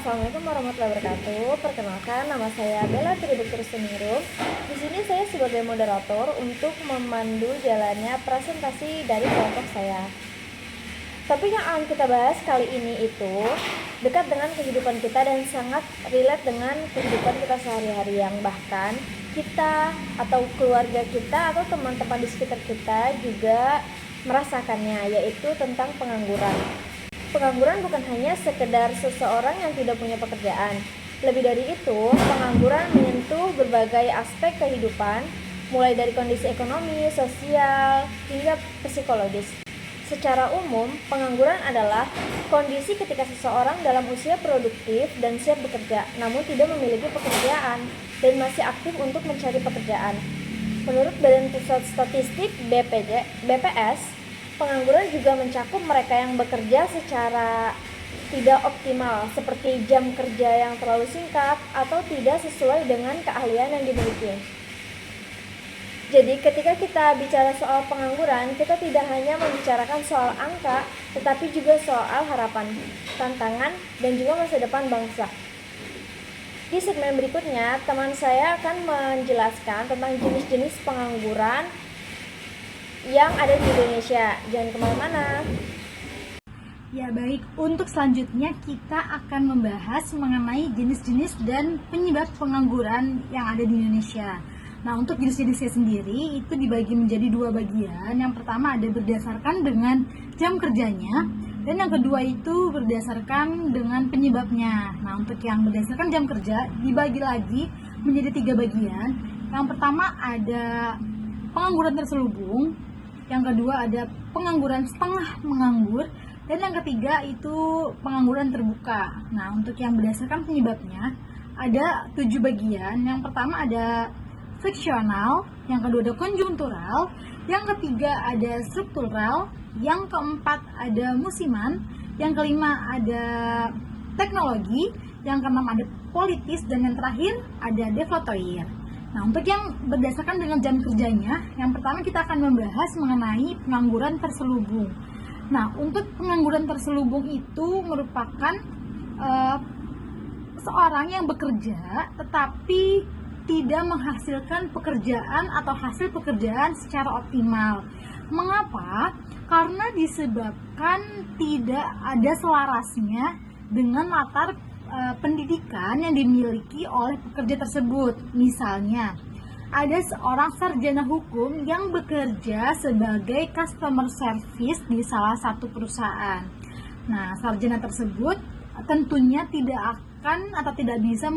Assalamualaikum warahmatullahi wabarakatuh. Perkenalkan, nama saya Bella Triduktur Semirum. Di sini saya sebagai moderator untuk memandu jalannya presentasi dari kelompok saya. Topik yang akan kita bahas kali ini itu dekat dengan kehidupan kita dan sangat relate dengan kehidupan kita sehari-hari, yang bahkan kita atau keluarga kita atau teman-teman di sekitar kita juga merasakannya, yaitu tentang pengangguran. Pengangguran bukan hanya sekedar seseorang yang tidak punya pekerjaan. Lebih dari itu, pengangguran menyentuh berbagai aspek kehidupan, mulai dari kondisi ekonomi, sosial, hingga psikologis. Secara umum, pengangguran adalah kondisi ketika seseorang dalam usia produktif dan siap bekerja, namun tidak memiliki pekerjaan dan masih aktif untuk mencari pekerjaan. Menurut Badan Pusat Statistik BPS, pengangguran juga mencakup mereka yang bekerja secara tidak optimal, seperti jam kerja yang terlalu singkat atau tidak sesuai dengan keahlian yang dimiliki. Jadi ketika kita bicara soal pengangguran, kita tidak hanya membicarakan soal angka, tetapi juga soal harapan, tantangan, dan juga masa depan bangsa. Di segmen berikutnya, teman saya akan menjelaskan tentang jenis-jenis pengangguran yang ada di Indonesia. Jangan kemana-mana. Ya baik, untuk selanjutnya kita akan membahas mengenai jenis-jenis dan penyebab pengangguran yang ada di Indonesia. Nah, untuk jenis-jenisnya sendiri itu dibagi menjadi dua bagian. Yang pertama ada berdasarkan dengan jam kerjanya, dan yang kedua itu berdasarkan dengan penyebabnya. Nah, untuk yang berdasarkan jam kerja dibagi lagi menjadi tiga bagian. Yang pertama ada pengangguran terselubung, yang kedua ada pengangguran setengah menganggur, dan yang ketiga itu pengangguran terbuka. Nah, untuk yang berdasarkan penyebabnya ada 7 bagian. Yang pertama ada friksional, yang kedua ada konjungtural, yang ketiga ada struktural, yang keempat ada musiman, yang kelima ada teknologi, yang keenam ada politis, dan yang terakhir ada deflatoir. Nah, untuk yang berdasarkan dengan jam kerjanya, yang pertama kita akan membahas mengenai pengangguran terselubung. Nah, untuk pengangguran terselubung itu merupakan seorang yang bekerja tetapi tidak menghasilkan pekerjaan atau hasil pekerjaan secara optimal. Mengapa? Karena disebabkan tidak ada selarasnya dengan latar pendidikan yang dimiliki oleh pekerja tersebut. Misalnya, ada seorang sarjana hukum yang bekerja sebagai customer service di salah satu perusahaan. Nah, sarjana tersebut tentunya tidak akan atau tidak bisa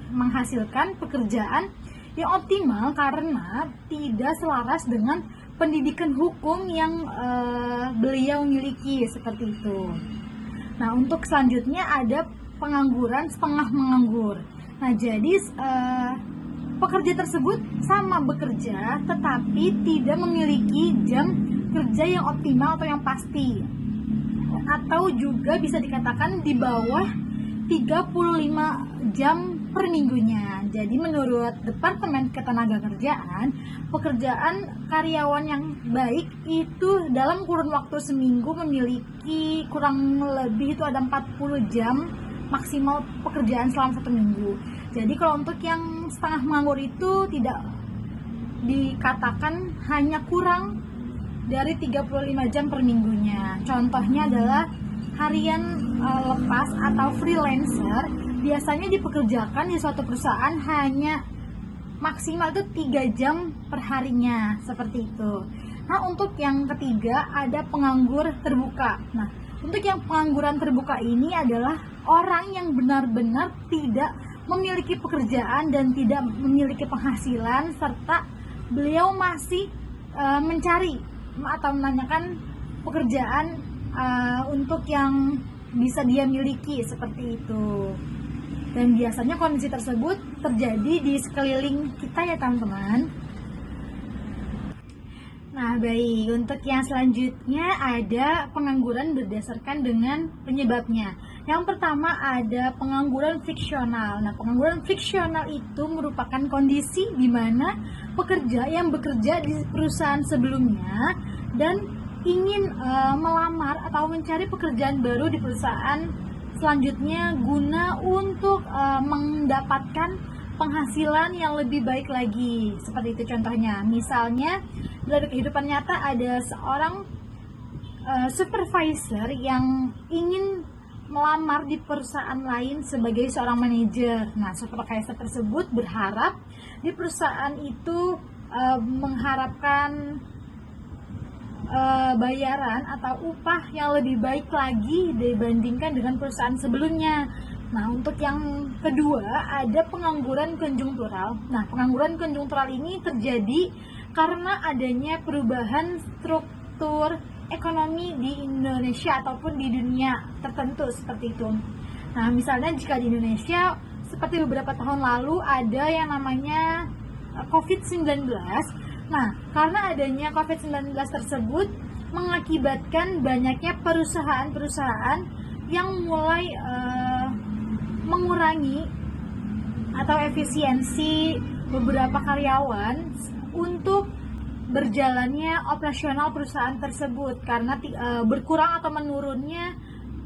menghasilkan pekerjaan yang optimal karena tidak selaras dengan pendidikan hukum yang beliau miliki, seperti itu. Nah, untuk selanjutnya ada pengangguran setengah menganggur. Nah, jadi pekerja tersebut sama bekerja tetapi tidak memiliki jam kerja yang optimal atau yang pasti, atau juga bisa dikatakan di bawah 35 jam per minggunya. Jadi menurut Departemen Ketenagakerjaan, pekerjaan karyawan yang baik itu dalam kurun waktu seminggu memiliki kurang lebih itu ada 40 jam maksimal pekerjaan selama 1 minggu. Jadi kalau untuk yang setengah menganggur itu tidak dikatakan, hanya kurang dari 35 jam per minggunya. Contohnya adalah harian lepas atau freelancer, biasanya dipekerjakan di suatu perusahaan hanya maksimal itu 3 jam per harinya, seperti itu. Nah, untuk yang ketiga ada penganggur terbuka. Nah, untuk yang pengangguran terbuka ini adalah orang yang benar-benar tidak memiliki pekerjaan dan tidak memiliki penghasilan, serta beliau masih mencari atau menanyakan pekerjaan untuk yang bisa dia miliki, seperti itu. Dan biasanya kondisi tersebut terjadi di sekeliling kita ya teman-teman. Nah, baik, untuk yang selanjutnya ada pengangguran berdasarkan dengan penyebabnya. Yang pertama ada pengangguran friksional. Nah, pengangguran friksional itu merupakan kondisi di mana pekerja yang bekerja di perusahaan sebelumnya dan ingin melamar atau mencari pekerjaan baru di perusahaan selanjutnya guna untuk mendapatkan penghasilan yang lebih baik lagi. Seperti itu contohnya. Misalnya dari kehidupan nyata ada seorang supervisor yang ingin melamar di perusahaan lain sebagai seorang manajer. Nah, supervisor tersebut berharap di perusahaan itu mengharapkan bayaran atau upah yang lebih baik lagi dibandingkan dengan perusahaan sebelumnya. Nah, untuk yang kedua ada pengangguran konjungtural. Nah, pengangguran konjungtural ini terjadi karena adanya perubahan struktur ekonomi di Indonesia ataupun di dunia tertentu seperti itu. Nah, misalnya jika di Indonesia seperti beberapa tahun lalu ada yang namanya COVID-19. Nah, karena adanya COVID-19 tersebut mengakibatkan banyaknya perusahaan-perusahaan yang mulai mengurangi atau efisiensi beberapa karyawan untuk berjalannya operasional perusahaan tersebut karena berkurang atau menurunnya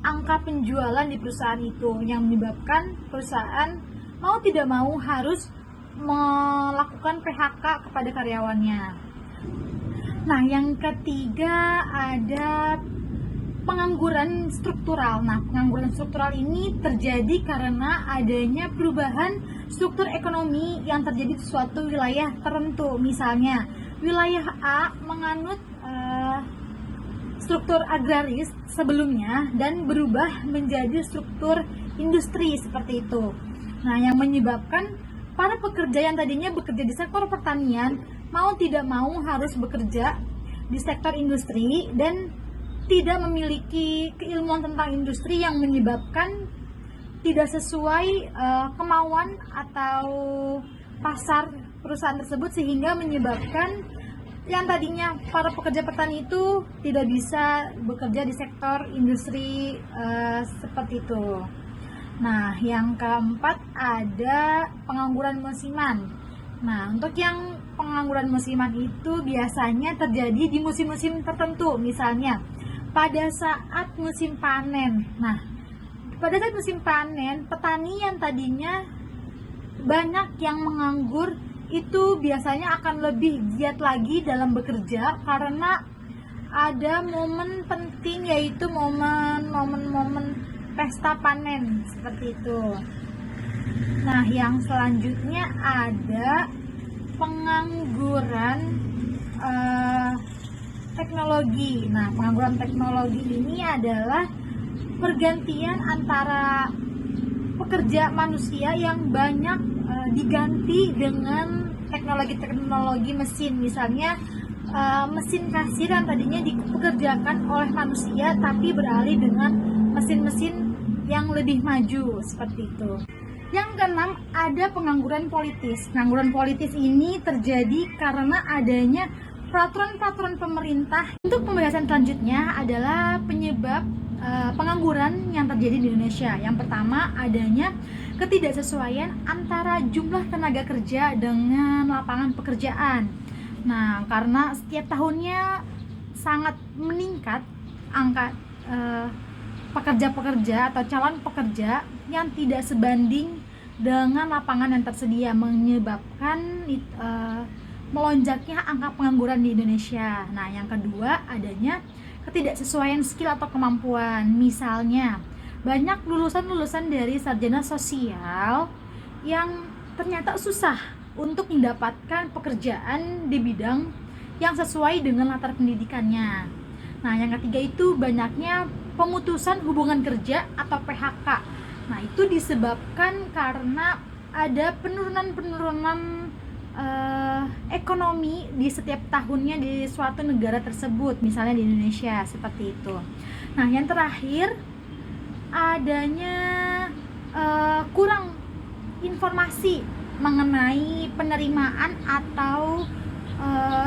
angka penjualan di perusahaan itu yang menyebabkan perusahaan mau tidak mau harus melakukan PHK kepada karyawannya. Nah, yang ketiga ada pengangguran struktural. Nah, pengangguran struktural ini terjadi karena adanya perubahan struktur ekonomi yang terjadi di suatu wilayah tertentu. Misalnya, wilayah A menganut struktur agraris sebelumnya dan berubah menjadi struktur industri seperti itu. Nah, yang menyebabkan para pekerja yang tadinya bekerja di sektor pertanian mau tidak mau harus bekerja di sektor industri dan tidak memiliki keilmuan tentang industri yang menyebabkan tidak sesuai kemauan atau pasar perusahaan tersebut sehingga menyebabkan yang tadinya para pekerja petani itu tidak bisa bekerja di sektor industri seperti itu. Nah, yang keempat ada pengangguran musiman. Nah, untuk yang pengangguran musiman itu biasanya terjadi di musim-musim tertentu, misalnya pada saat musim panen. Nah, pada saat musim panen, petani yang tadinya banyak yang menganggur itu biasanya akan lebih giat lagi dalam bekerja karena ada momen penting yaitu momen pesta panen seperti itu. Nah, yang selanjutnya ada pengangguran teknologi. Nah, pengangguran teknologi ini adalah pergantian antara pekerja manusia yang banyak diganti dengan teknologi mesin. Misalnya mesin kasir yang tadinya dipekerjakan oleh manusia tapi beralih dengan mesin-mesin yang lebih maju seperti itu. Yang keenam ada pengangguran politis. Pengangguran politis ini terjadi karena adanya peraturan-peraturan pemerintah. Untuk pembahasan selanjutnya adalah penyebab pengangguran yang terjadi di Indonesia. Yang pertama adanya ketidaksesuaian antara jumlah tenaga kerja dengan lapangan pekerjaan. Nah, karena setiap tahunnya sangat meningkat angka pekerja-pekerja atau calon pekerja yang tidak sebanding dengan lapangan yang tersedia, menyebabkan melonjaknya angka pengangguran di Indonesia. Nah, yang kedua adanya ketidaksesuaian skill atau kemampuan. Misalnya, banyak lulusan-lulusan dari sarjana sosial yang ternyata susah untuk mendapatkan pekerjaan di bidang yang sesuai dengan latar pendidikannya. Nah, yang ketiga itu banyaknya pemutusan hubungan kerja atau PHK. Nah, itu disebabkan karena ada penurunan ekonomi di setiap tahunnya di suatu negara tersebut, misalnya di Indonesia seperti itu. Nah, yang terakhir adanya kurang informasi mengenai penerimaan atau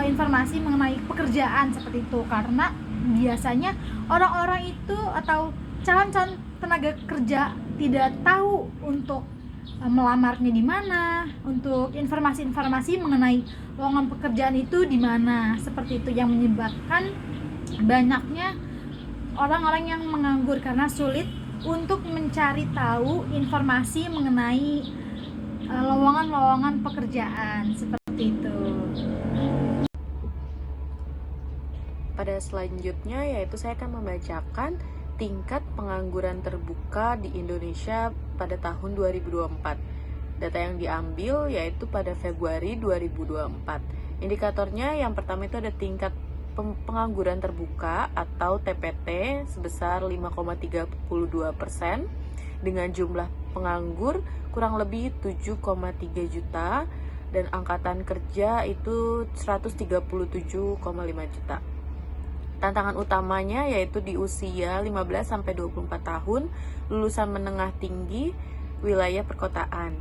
informasi mengenai pekerjaan seperti itu, karena biasanya orang-orang itu atau calon-calon tenaga kerja tidak tahu untuk melamarnya di mana, untuk informasi-informasi mengenai lowongan pekerjaan itu di mana, seperti itu yang menyebabkan banyaknya orang-orang yang menganggur karena sulit untuk mencari tahu informasi mengenai lowongan-lowongan pekerjaan seperti itu. Pada selanjutnya yaitu saya akan membacakan tingkat pengangguran terbuka di Indonesia pada tahun 2024. Data yang diambil yaitu pada Februari 2024. Indikatornya yang pertama itu ada tingkat pengangguran terbuka atau TPT sebesar 5,32% dengan jumlah penganggur kurang lebih 7,3 juta dan angkatan kerja itu 137,5 juta. Tantangan utamanya yaitu di usia 15-24 tahun, lulusan menengah tinggi, wilayah perkotaan.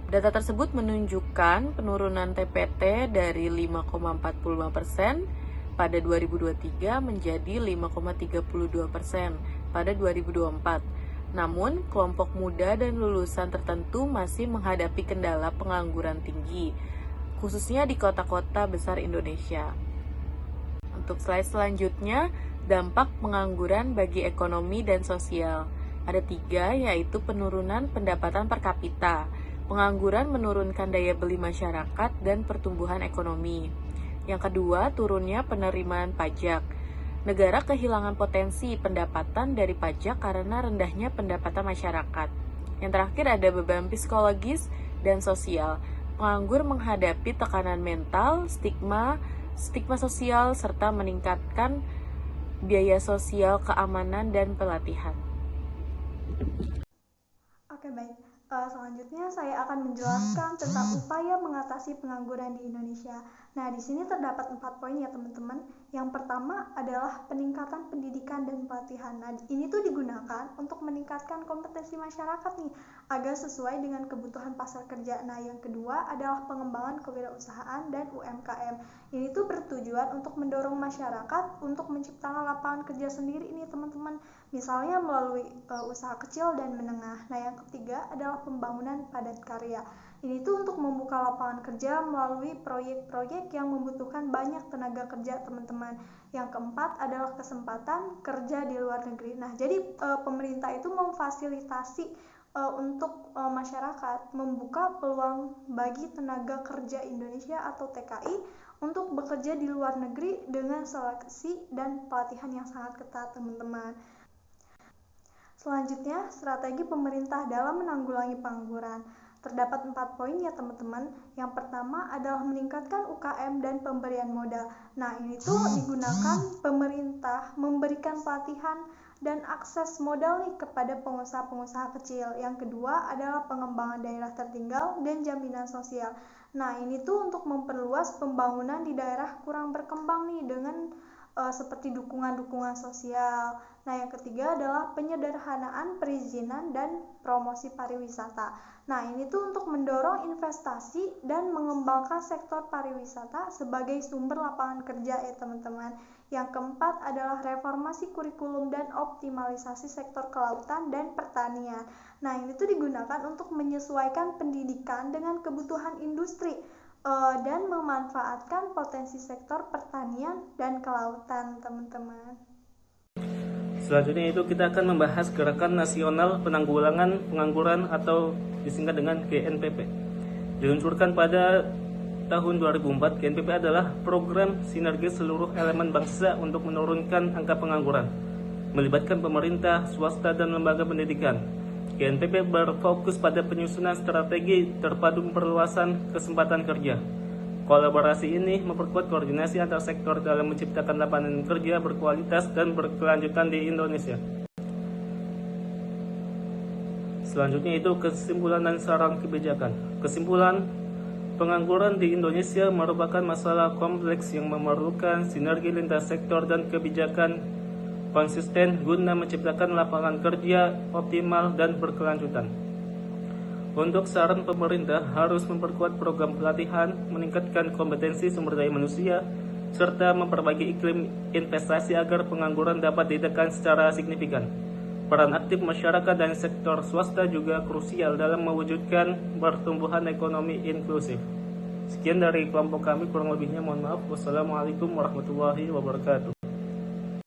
Data tersebut menunjukkan penurunan TPT dari 5,45% pada 2023 menjadi 5,32% pada 2024. Namun, kelompok muda dan lulusan tertentu masih menghadapi kendala pengangguran tinggi, khususnya di kota-kota besar Indonesia. Untuk slide selanjutnya, dampak pengangguran bagi ekonomi dan sosial. Ada 3, yaitu penurunan pendapatan per kapita. Pengangguran menurunkan daya beli masyarakat dan pertumbuhan ekonomi. Yang kedua, turunnya penerimaan pajak. Negara kehilangan potensi pendapatan dari pajak karena rendahnya pendapatan masyarakat. Yang terakhir ada beban psikologis dan sosial. Penganggur menghadapi tekanan mental, stigma sosial, serta meningkatkan biaya sosial, keamanan, dan pelatihan. Oke, baik. Selanjutnya saya akan menjelaskan tentang upaya mengatasi pengangguran di Indonesia. Nah, di sini terdapat 4 poin ya teman-teman. Yang pertama adalah peningkatan pendidikan dan pelatihan. Nah, ini tuh digunakan untuk meningkatkan kompetensi masyarakat nih, agar sesuai dengan kebutuhan pasar kerja. Nah, yang kedua adalah pengembangan kewirausahaan dan UMKM. Ini tuh bertujuan untuk mendorong masyarakat untuk menciptakan lapangan kerja sendiri nih teman-teman. Misalnya melalui usaha kecil dan menengah. Nah, yang ketiga adalah pembangunan padat karya. Ini tuh untuk membuka lapangan kerja melalui proyek-proyek yang membutuhkan banyak tenaga kerja teman-teman. Yang keempat adalah kesempatan kerja di luar negeri. Nah, jadi pemerintah itu memfasilitasi untuk masyarakat membuka peluang bagi tenaga kerja Indonesia atau TKI untuk bekerja di luar negeri dengan seleksi dan pelatihan yang sangat ketat teman-teman. Selanjutnya, strategi pemerintah dalam menanggulangi pengangguran. Terdapat 4 poin ya teman-teman. Yang pertama adalah meningkatkan UKM dan pemberian modal. Nah, ini tuh digunakan pemerintah memberikan pelatihan dan akses modal nih kepada pengusaha-pengusaha kecil. Yang kedua adalah pengembangan daerah tertinggal dan jaminan sosial. Nah, ini tuh untuk memperluas pembangunan di daerah kurang berkembang nih dengan seperti dukungan-dukungan sosial. Nah, yang ketiga adalah penyederhanaan perizinan dan promosi pariwisata. Nah, ini tuh untuk mendorong investasi dan mengembangkan sektor pariwisata sebagai sumber lapangan kerja ya teman-teman. Yang keempat adalah reformasi kurikulum dan optimalisasi sektor kelautan dan pertanian. Nah, ini tuh digunakan untuk menyesuaikan pendidikan dengan kebutuhan industri dan memanfaatkan potensi sektor pertanian dan kelautan, teman-teman. Selanjutnya itu kita akan membahas Gerakan Nasional Penanggulangan Pengangguran atau disingkat dengan GNPP. Diluncurkan pada tahun 2004, GNPP adalah program sinergi seluruh elemen bangsa untuk menurunkan angka pengangguran, melibatkan pemerintah, swasta, dan lembaga pendidikan. GNPP berfokus pada penyusunan strategi terpadu perluasan kesempatan kerja. Kolaborasi ini memperkuat koordinasi antar sektor dalam menciptakan lapangan kerja berkualitas dan berkelanjutan di Indonesia. Selanjutnya itu kesimpulan dan saran kebijakan. Kesimpulan, pengangguran di Indonesia merupakan masalah kompleks yang memerlukan sinergi lintas sektor dan kebijakan konsisten guna menciptakan lapangan kerja optimal dan berkelanjutan. Untuk saran pemerintah harus memperkuat program pelatihan, meningkatkan kompetensi sumber daya manusia, serta memperbaiki iklim investasi agar pengangguran dapat ditekan secara signifikan. Peran aktif masyarakat dan sektor swasta juga krusial dalam mewujudkan pertumbuhan ekonomi inklusif. Sekian dari kelompok kami, kurang lebihnya mohon maaf. Wassalamualaikum warahmatullahi wabarakatuh.